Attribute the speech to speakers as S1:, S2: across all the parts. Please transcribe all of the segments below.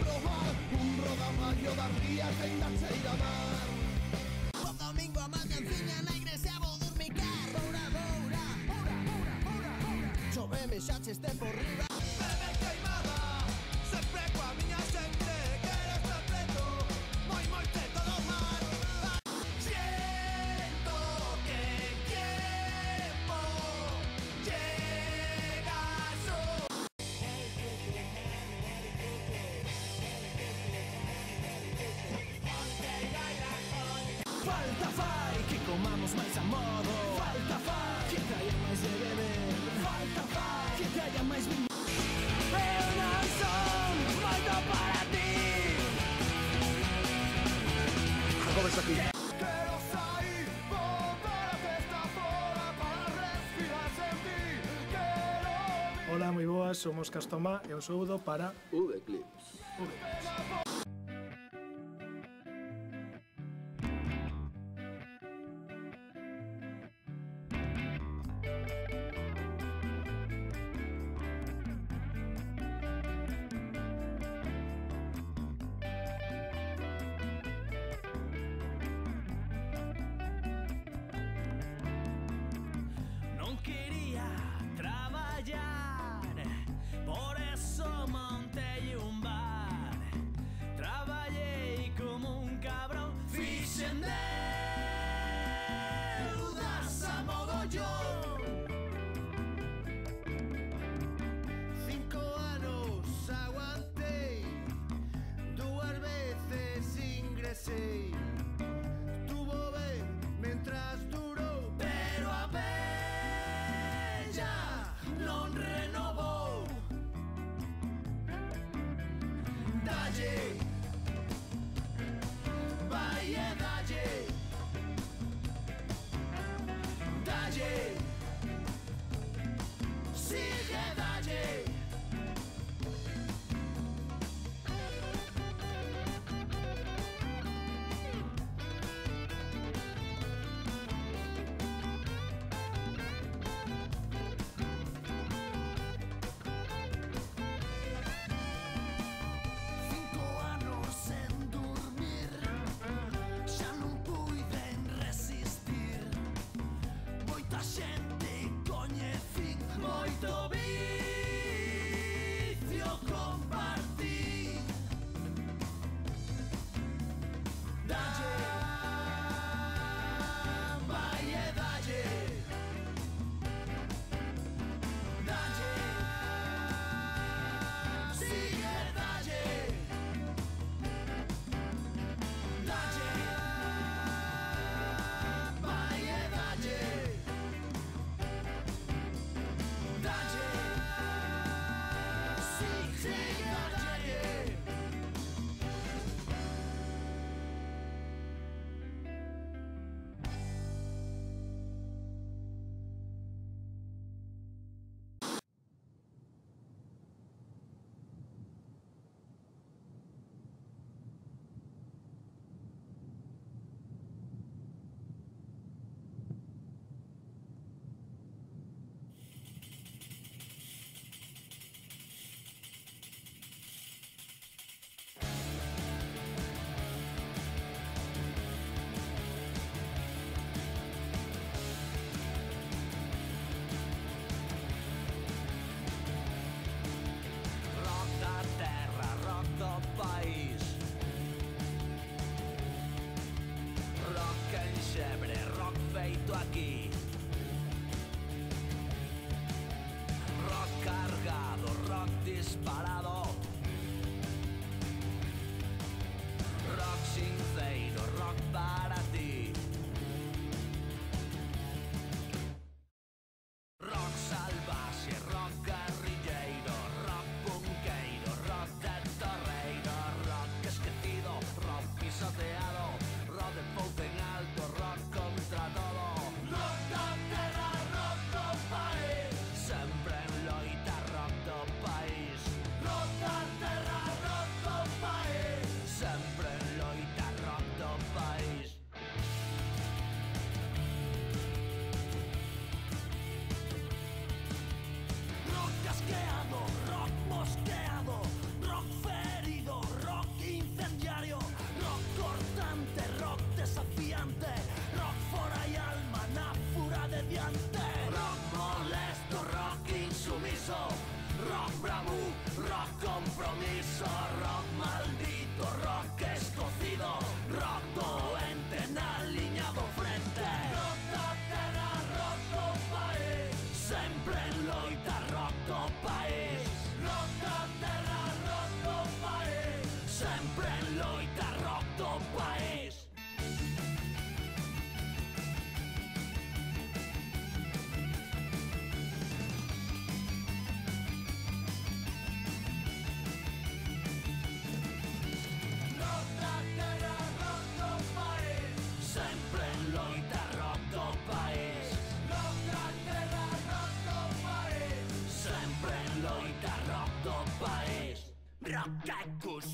S1: probar un rodaballo da ría sen da cheira mar.
S2: O domingo a manhãzinha na igrexa vou dormir car. Boura, boura, boura, boura, boura, boura. Choveme xa che este por riba.
S1: Bebe queimada, sempre coa miña xente. Quero estar preto, moi moi preto do mar. Siento que el tiempo llega
S3: Falta fai que comamos máis a modo. Falta fai que haya máis de beber. Falta fai que haya máis vinho. Eu non son moito para ti.
S4: ¿Cómo ves aquí?
S1: Quero sair, botar a testa fora para respirar sen ti. Quero
S4: Hola, moi boas, somos Castoma e o saúdo para
S5: V-Clips.
S3: Non quería traballar, por eso montei un bar. Traballei como un cabrón, fixen deudas a mogollón.
S1: 5 anos aguantei, 2 veces ingresei. Estuvo ben mentras durou,
S3: Pero a bella non renovou.
S1: dalle, vai e dalle, dalle, sigue dalle.
S3: Moito vicio compartí.
S1: Dalle, vai e dalle, dalle, sigue dalle, dalle, vai e dalle, dalle,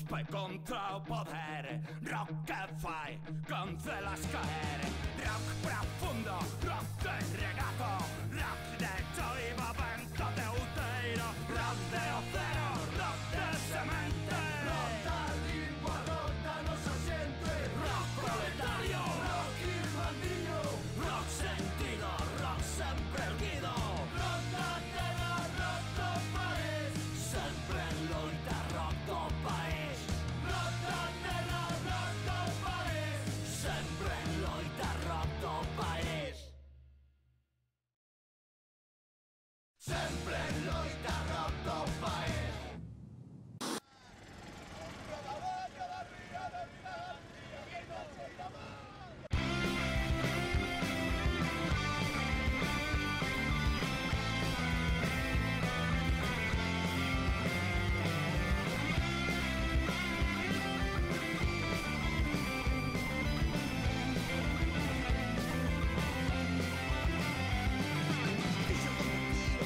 S5: vai contra o poder. Rock que fai, cancelas caer. Rock profundo, rock de regato, rock de choiva, vento de outeiro, rock de ocero, rock de semente.
S1: Rota limpa, rota nosa xente.
S5: Rock proletario,
S1: Rock irmandiño.
S5: rock sentido, rock sempre erguido.
S1: Rota terra, rota país.
S5: Sempre en loita, rock do país.
S1: Rota terra, rota país.
S5: Sempre en loita, rock do país.
S1: Sempre loita, rota país.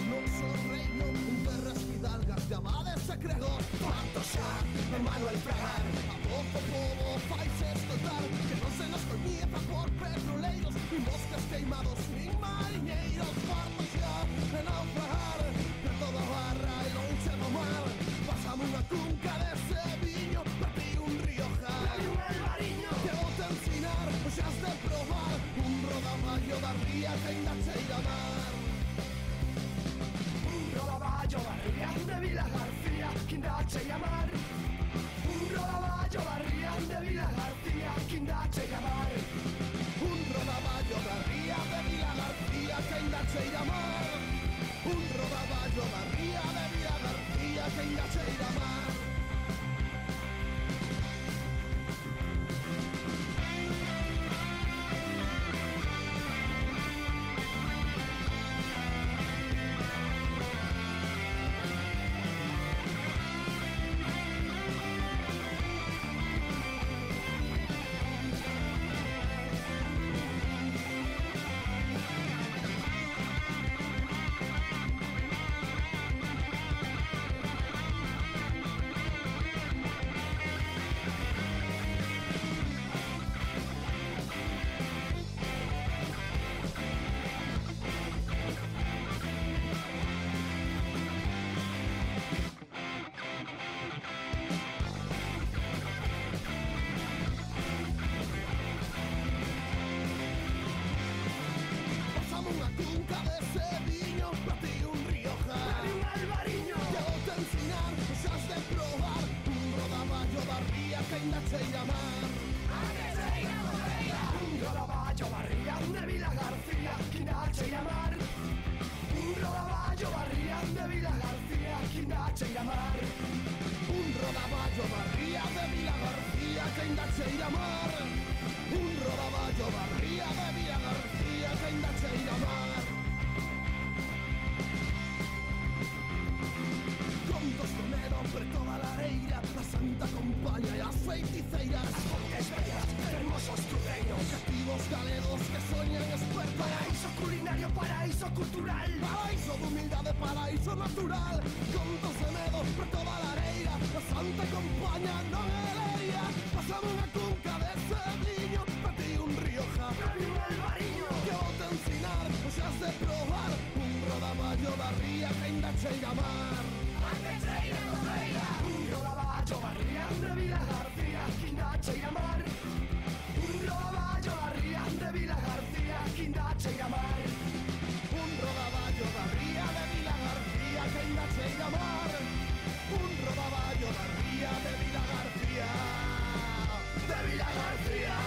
S2: Non son reino, un terras fidalgas llamades secregos. Tanto xa, Manuel Fragar. A pouco pobo faise escotar que non se nos coñeza por petroleiros, nin bosques queimados, nin mariñeiros. Farto xa de naufragar por toda a barra e lonxe do mar. Pasamos unha cunca dese viño, partir un Rioja. Que vou te ensinar, pois has de probar un rodaballo da ría que ainda cheira a mar.
S3: Rodaballo barrián de Vila García, quindache llamar. Un rodaballo barrián de Vila García, quindache llamar.
S2: Un rodaballo da ría de Vila García que ainda cheira a mar. Un rodaballo da ría de Vila García que ainda cheira a mar. Pasamos unha cunca dese viño, partir un Rioja.
S3: Un albariño,
S2: Que vou te ensinar, pois has de probar un rodaballo da ría que ainda cheira a mar.
S3: un rodaballo barrián de Vila García, quindache llamar. Un rodaballo barrián de Vila García, quindache llamar.
S2: Un rodaballo da ría de Vila García que ainda cheira a mar. Un rodaballo da ría de Vila García que ainda cheira a mar. Contos do medo por toda a lareira, a Santa Compaña e as feiticeiras.
S3: Fontes bellas, hermosos tudeiros,
S2: Cativos galegos que soñan expertos.
S3: paraíso culinario, paraíso cultural.
S2: Paraíso de humildade, paraíso natural. Contos de medo por toda a lareira, a Santa Compaña non é leria. Pasamos unha cunca dese viño, partir un Rioja.
S3: Un albariño,
S2: Que vou te ensinar, pois has de probar un rodaballo da ría que ainda cheira a mar.
S3: un rodaballo barrián de Vila García, quindache llamar. Un rodaballo barrián de Vila García, quindache llamar.
S2: Un rodaballo da ría de Vila García que ainda cheira a mar. Un rodaballo da ría de Vila García. De Vila García.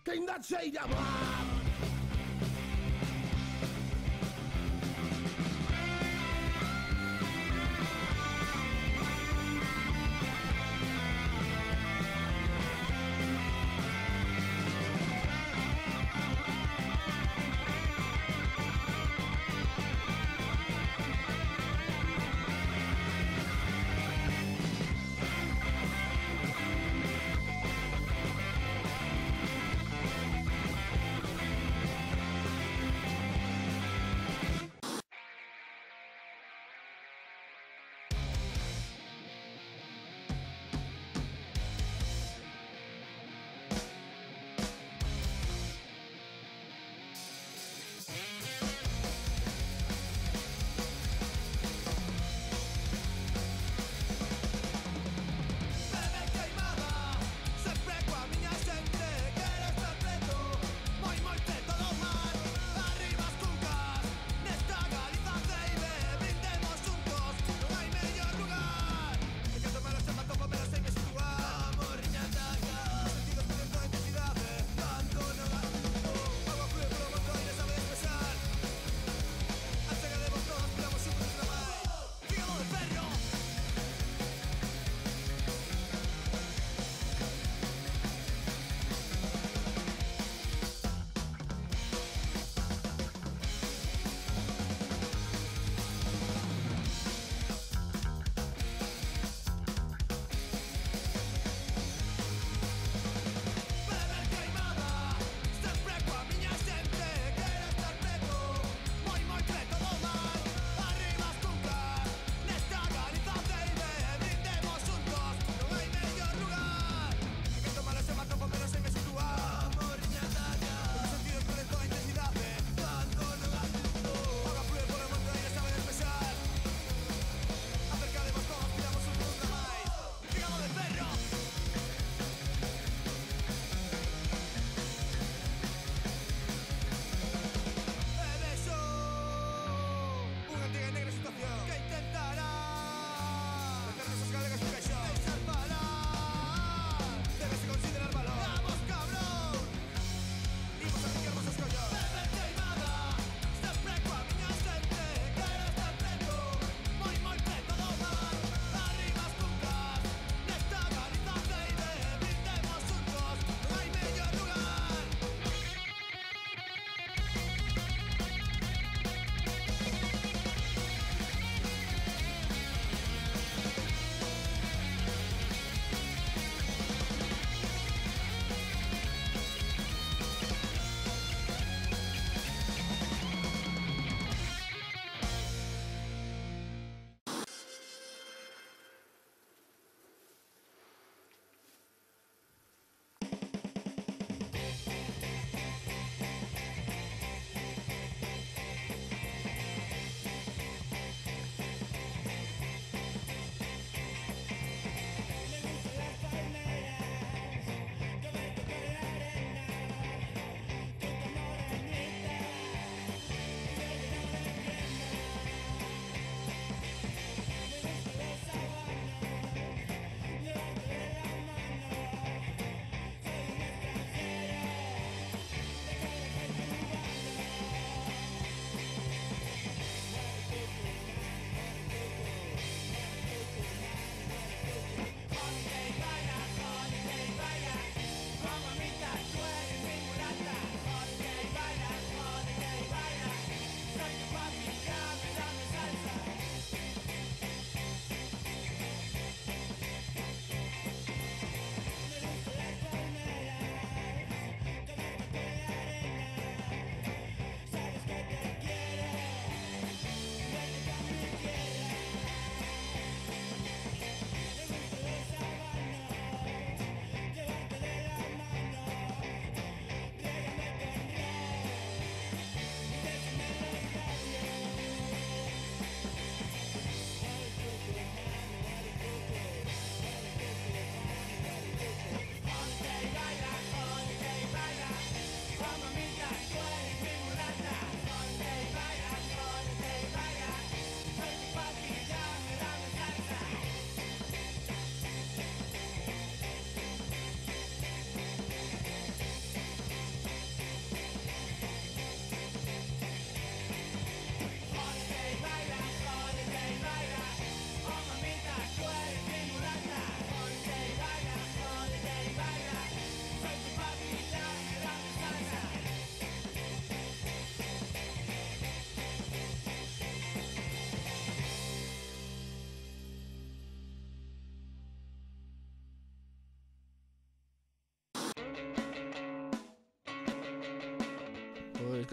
S2: Que ainda cheira a mar.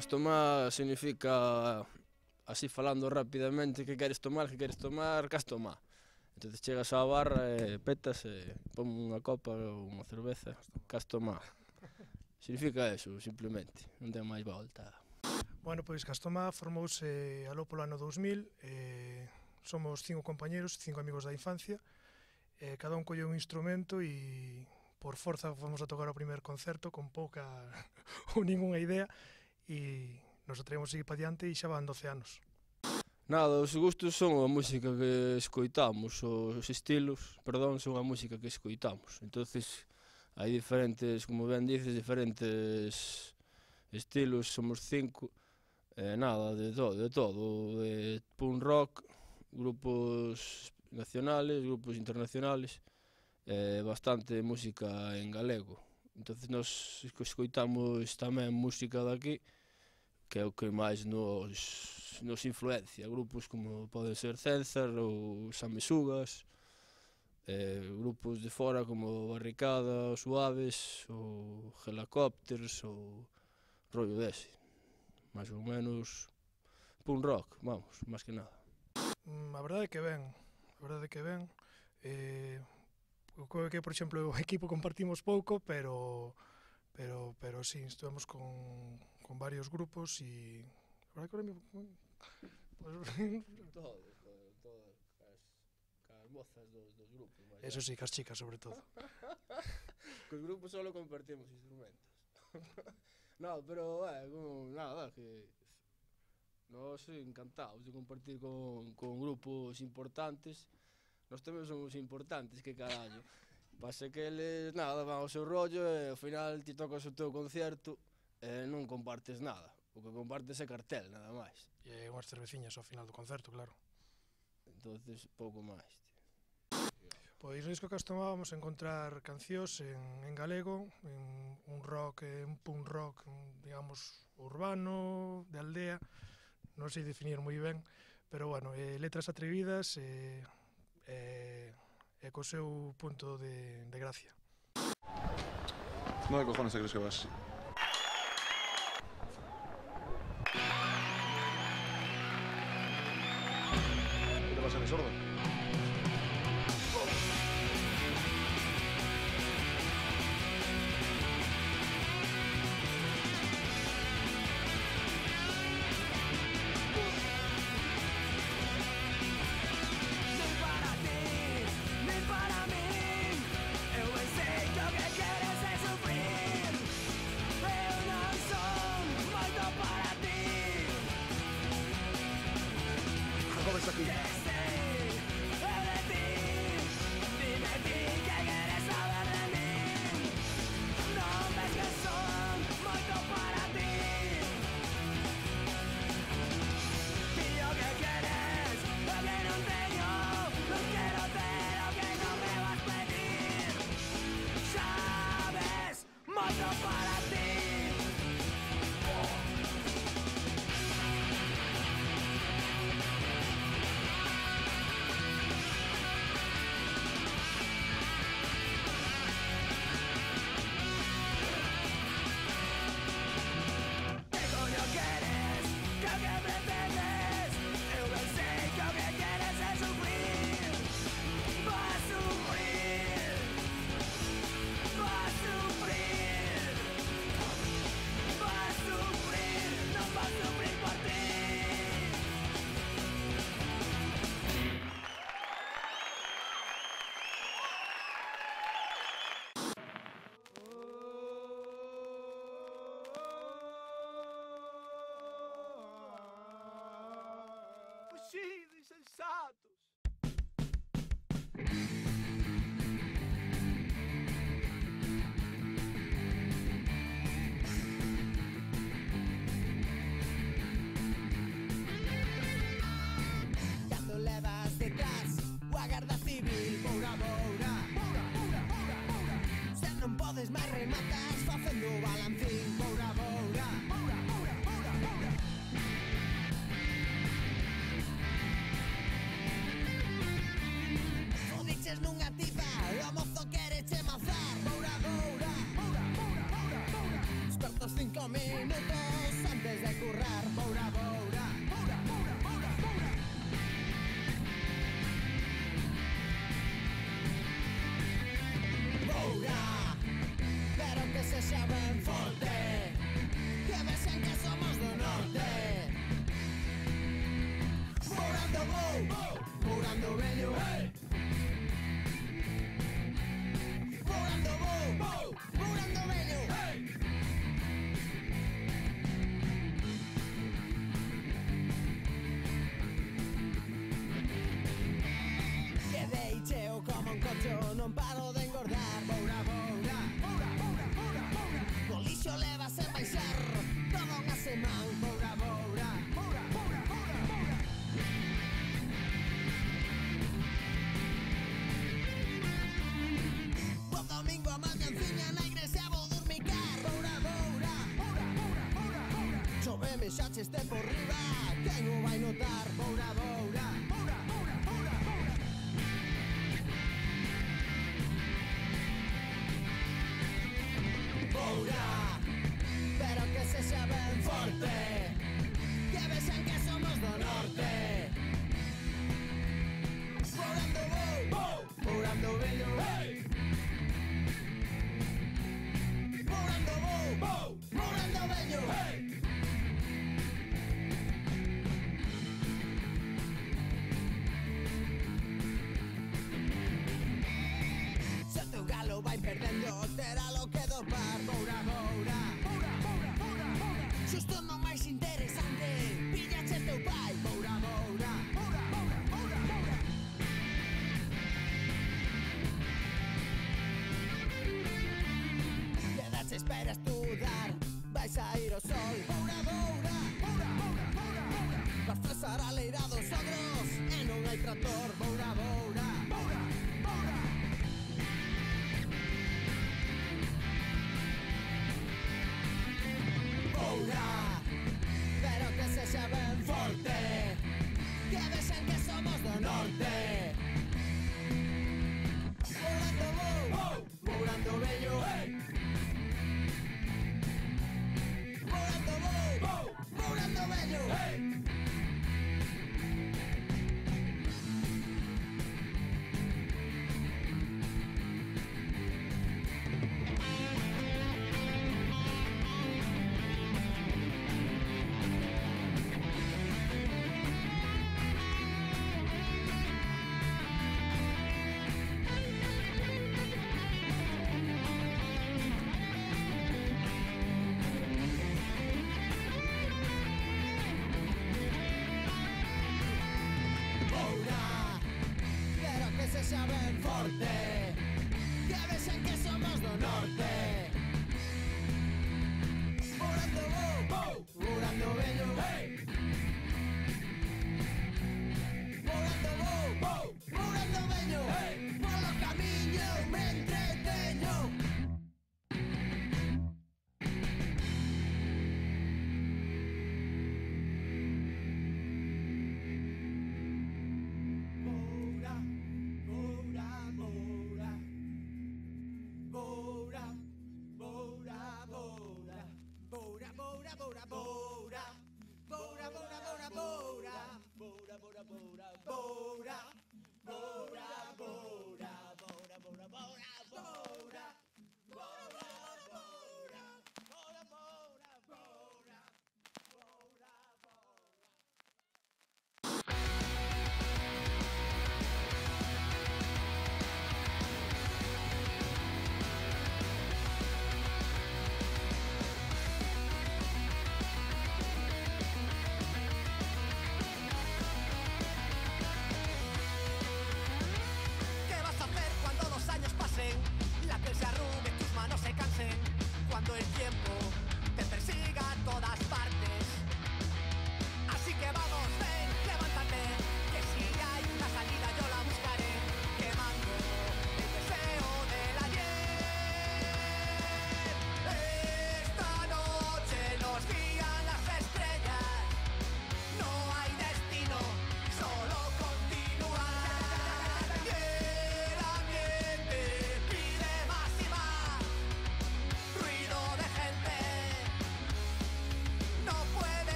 S6: Castomá significa, así falando rapidamente, que queres tomar, Castomá. Entón chegas á barra e petas e pon unha copa ou unha cerveza, Castomá. Significa eso, simplemente, non ten máis volta.
S4: Bueno, pois Castomá formouse aló polo ano 2000, somos 5 compañeros, 5 amigos da infancia, cada un colleu un instrumento e por forza fomos a tocar o primer concerto con pouca ou ninguna idea e nos atrevemos a seguir pa diante e xa van 12 anos.
S6: Nada, os gustos son a música que escoitamos, os estilos, perdón, son a música que escoitamos. Entonces, hai diferentes, como ben dices, diferentes estilos, somos 5, nada, de todo, de punk rock, grupos nacionales, grupos internacionales, bastante música en galego. Entonces, nos escoitamos tamén música daqui, que é o que máis nos influencia, grupos como poden ser César ou Sanguisugas, grupos de fora como Barricada, Suaves, ou Helicópteros, ou rollo dese, máis ou menos punk rock, vamos, máis que nada.
S4: A verdade é que ben, creo que, por exemplo, o equipo compartimos pouco, pero sí, estuvemos con varios grupos e a verdade que ahora mismo
S6: Todas as mozas dos grupos.
S4: Eso sí, cas chicas, sobre todo.
S6: Cos grupos solo compartimos instrumentos. No, pero, nada, que nós encantados de compartir con grupos importantes. Nós tamén somos importantes, que carallo. Pasa que eles, nada, van ao seu rollo e ao final ti tocas o teu concerto e non compartes nada. O que compartes é cartel, nada máis.
S4: E unhas cerveciñas ao final do concerto, claro.
S6: Entonces, pouco máis.
S4: Pois no disco Castomá vamos a encontrar cancións en galego, en un punk rock, digamos, urbano, de aldea, non sei definir moi ben, pero bueno, letras atrevidas e co seu punto de gracia.
S7: ¿Dónde cojones te crees que vas? ¿Qué te pasa en el sordo?
S5: Fuxide, insensatos!
S3: Cando levas detrás a Garda Civil, boura, boura, boura, boura, boura, boura. Se non podes máis rematas facendo o balancín, boura, boura, boura, boura, boura, boura. Fodiches nunha tipa, o mozo quere che mazar, boura, boura, boura, boura, boura, boura. Espertos 5 minutos antes de de currar, boura, boura, boura, boura, boura, boura. Boura, pero que sexa ben forte, que vexen que somos do norte. Bourando bou, bourando vello, bourando bou, bourando vello. Quedei cheo como un cocho, non paro de engordar. Boura, boura, boura, boura, boura, boura. O lixo leva sen baixar toda unha semana. Boura, boura, boura, boura, boura, boura. O domingo a mañanciña na igrexa vou dormicar. Boura, boura, boura, boura, boura, boura. Choveme xa che este por riba, quen o vai notar? Boura, boura, boura, boura, boura, boura. Boura, pero que sexa ben forte, que vexan que somos do norte. Bourando bou, bourando vello, bourando bou, bourando vello. Se tu galo vai perdendo, terá lo que dopar. Boura, boura, boura, boura, boura, boura. Xusto no máis interesante, pillache teu pai. Boura, boura, boura, boura, boura, boura. Quedache espera estudar, vais a ir ao sol. Boura, boura, boura, boura, boura, boura. Vas fresar a leira dos ogros e non hai tractor. Boura, boura, boura, boura. Boura, pero que sexa ben forte, que vexan que somos do norte. Bourando bou, bourando vello, bourando bou, bourando vello. Boura, pero que sexa ben forte, que vexan que somos do norte. Bourando bou, bourando vello, bourando bou, bourando vello. Polo camiño me entreteño. Boura, boura, boura, boura, boura, boura, boura, boura, boura, boura,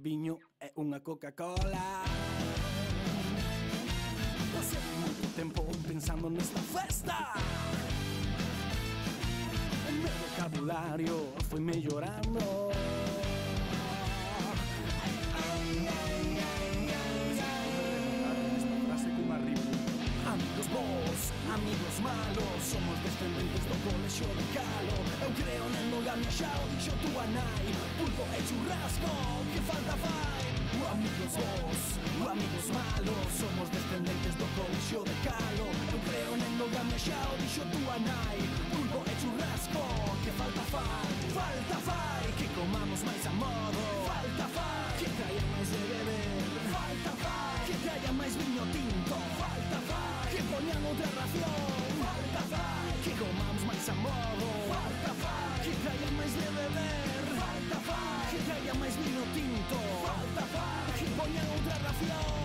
S3: viño e unha Coca-Cola. Pasei moito tempo pensando nesta festa. O meu vocabulario foi mellorando. Amigos bons, amigos malos, somos descendentes do colexio de Calo. Eu creo na endogamia, xa o dixo túa nai. Pulpo e churrasco, que falta fai? O amigos bons, o amigos malos, somos descendentes do colexio de Calo. Eu creo na endogamia, xa o dixo túa nai. Pulpo e churrasco, que falta fai? Falta fai, que comamos máis a modo. Falta fai, que caia máis de beber. Falta fai, que caia máis viño tinto. Falta fai, que poñan outra ración. Falta fai, que comamos máis a modo. Falta fai, que caia máis de beber. Falta fai, que caia máis viño tinto. Falta fai, que poñan outra ración.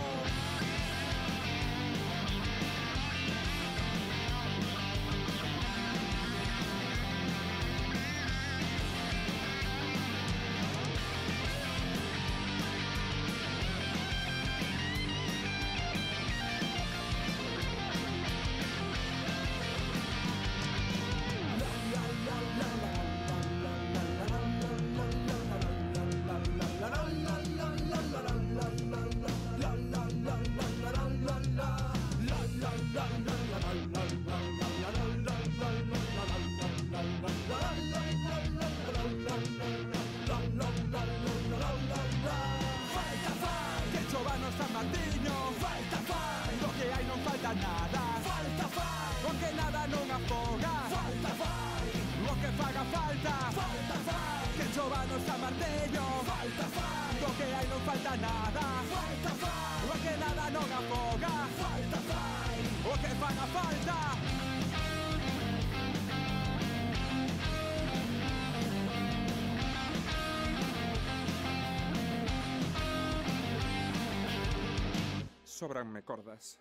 S8: Sobranme cordas.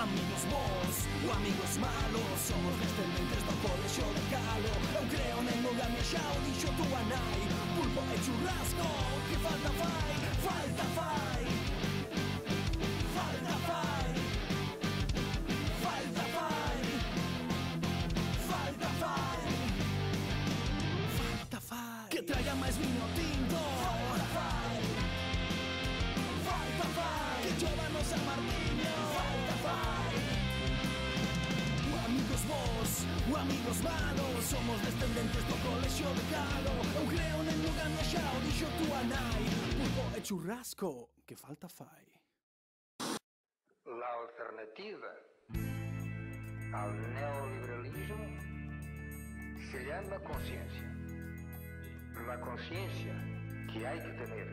S3: Amigos bons, o amigos malos, somos descendentes do colexio de Calo. Eu creo na endogamia, xa o dixo túa nai. Pulpo e churrasco, que falta fai? Falta fai. Falta fai. Falta fai. Falta fai. Falta fai. Que traia máis viño tinto. Falta fai. Falta fai. Que chova no San Martiño. Falta fai. O amigos bons, o amigos malos, somos descendentes do colexio de Calo. Eu creo na endogamia, xa o dixo túa nai. Pulpo e churrasco, que falta fai?
S9: La alternativa al neoliberalismo se llama conciencia. La conciencia que hay que tener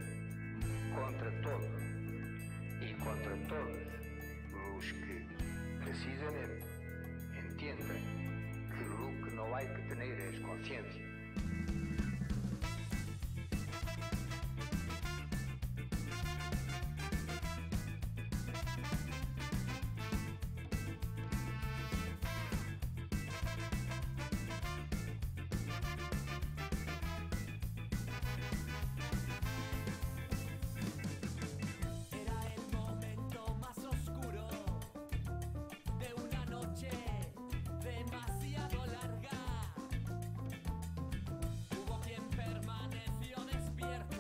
S9: contra todo y contra todos los que precisamente entiendan que lo que no hay que tener es conciencia.
S5: Demasiado larga. Hubo quien permaneció despierto.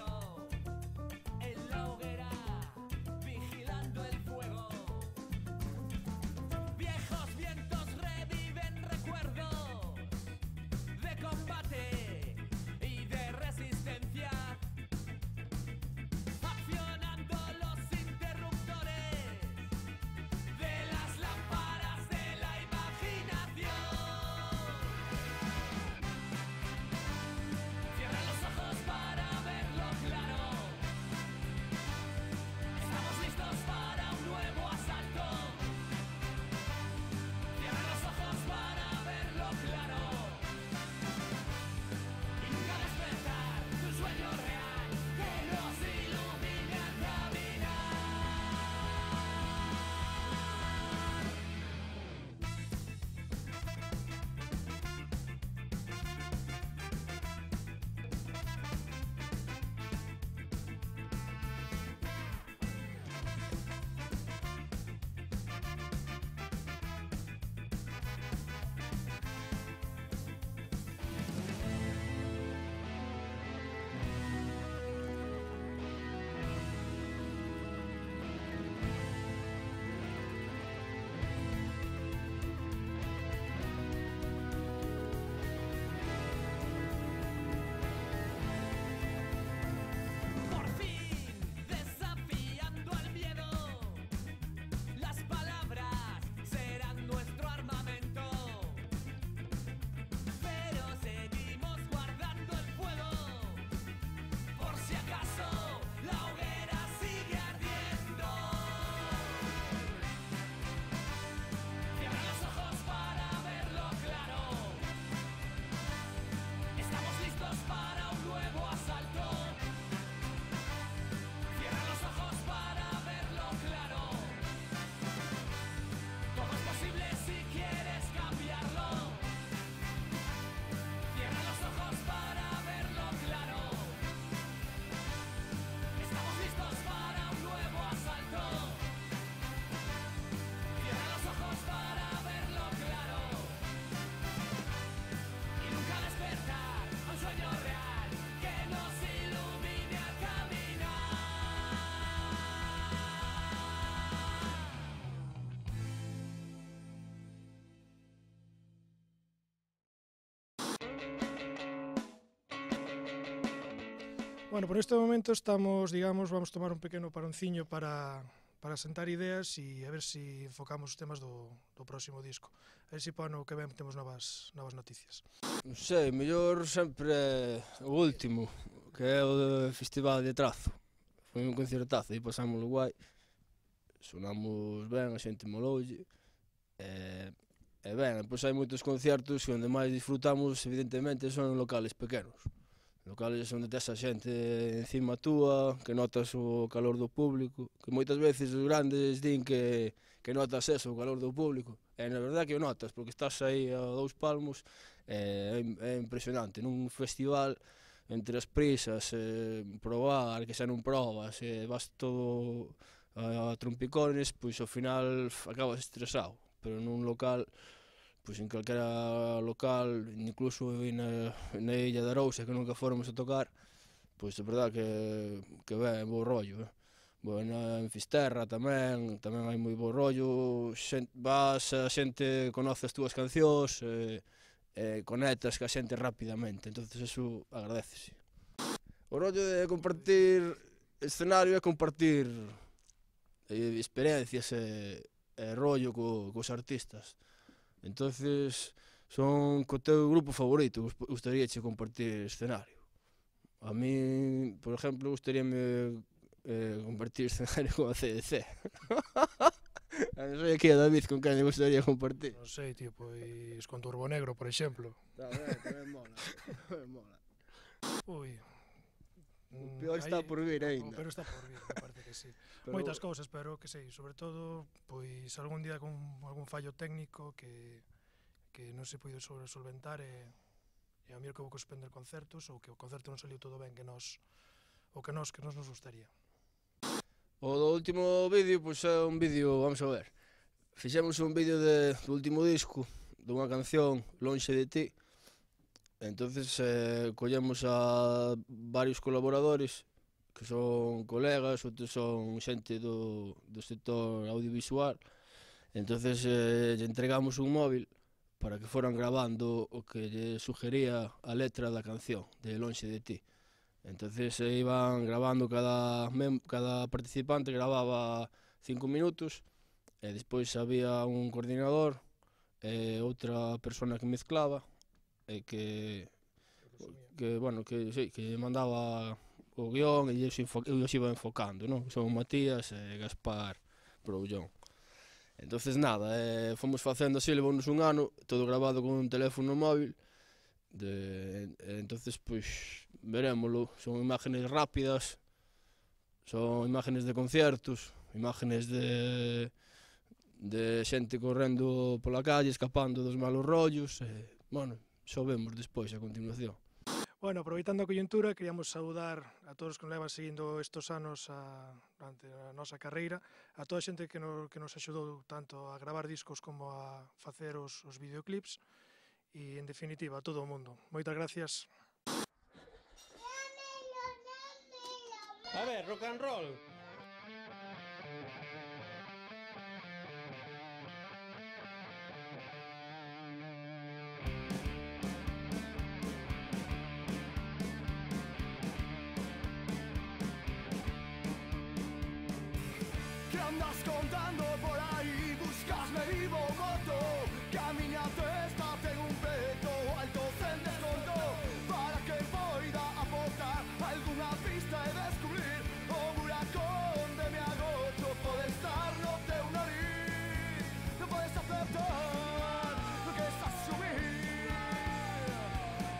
S4: Bueno, por este momento estamos, digamos, vamos tomar un pequeno paronciño para sentar ideas e a ver se enfocamos os temas do próximo disco. A ver se para ano que ven temos novas noticias.
S6: Non sei, mellor sempre o último, que é o do Festival de Trazo. Foi un concertazo e pasámoslo guai. Sonamos ben, a xente moloulle. E ben, pois hai moitos concertos que onde máis disfrutamos, evidentemente, son en locales pequenos. Locales onde tes a xente encima túa, que notas o calor do público, que moitas veces os grandes din que notas eso, o calor do público, e na verdade que o notas, porque estás aí a 2 palmos, é impresionante. Nun festival, entre as prisas, probar, que xa non probas, vas todo a trompicones, pois ao final acabas estresado, pero nun local, pois en calquera local, incluso na Illa de Arousa, que nunca fóramos a tocar, pois é verdad que ben bo rollo. En Fisterra tamén hai moi bo rollo, vas, a xente conoce as túas cancións, conectas ca xente rapidamente, entonces eso agradecese. O rollo de compartir escenario é compartir experiencias e rollo cos artistas. Entonces, son co teu grupo favorito, gustaríache compartir escenario. A mí, por exemplo, gustaríame compartir escenario con a CDC. Non sei aquí a David con quen lle gustaría compartir.
S4: Non sei, tío, pois con Turbo Negro, por exemplo.
S6: Tamén mola, tamén mola.
S4: Ui.
S6: O peor está por vir ainda.
S4: O peor está por vir, me parece que sí. Moitas cousas, pero que sei, sobre todo, pois algún día con algún fallo técnico que non se puido solventar e a mí que vou suspender concertos ou que o concerto non saliu todo ben que nos gustaría.
S6: O do último vídeo, pois é un vídeo, vamos a ver, fixemos un vídeo do último disco, dunha canción, Lonxe de ti, entonces collemos a varios colaboradores, que son colegas, outros son xente do sector audiovisual, entonces lle entregamos un móvil para que foran grabando o que lle sugería a letra da canción, de Lonxe de ti. Entonces iban grabando, cada participante grababa 5 minutos, e despois había un coordinador e outra persona que mezclaba, e que mandaba o guión e os iba enfocando, non? Son Matías e Gaspar Broullón. Entonces nada, fomos facendo así, levounos un ano, todo grabado con un teléfono móvil, entonces pois verémolo, son imágenes rápidas, son imágenes de conciertos, imágenes de xente correndo pola calle, escapando dos malos rollos, bueno, xo vemos despois a continuación.
S4: Bueno, aproveitando a coyuntura, queríamos saudar a todos que nos levan seguindo estes anos durante a nosa carreira, a toda a xente que nos axudou tanto a gravar discos como a facer os videoclips e, en definitiva, a todo o mundo. Moitas gracias.
S6: A ver, rock and roll.
S1: ¿Qué andas contando por ahí? Buscasme vivo o morto. Que a miña testa ten un peto alto sen desconto, para que poida aportar algunha pista e descubrir o buracón de mi agocho. Pode estar no teu nariz, non podes aceptar lo que es asumir.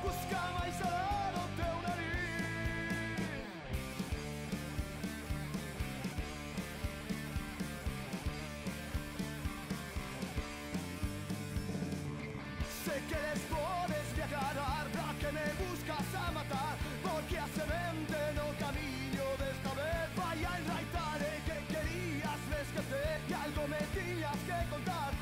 S1: Busca máis alá do teu nariz. Sé que les podes viajar, para que me buscas a matar, porque a semente no camiño desta vez vai a enraitar, que querías me esquecer, que algo me tiñas que contar.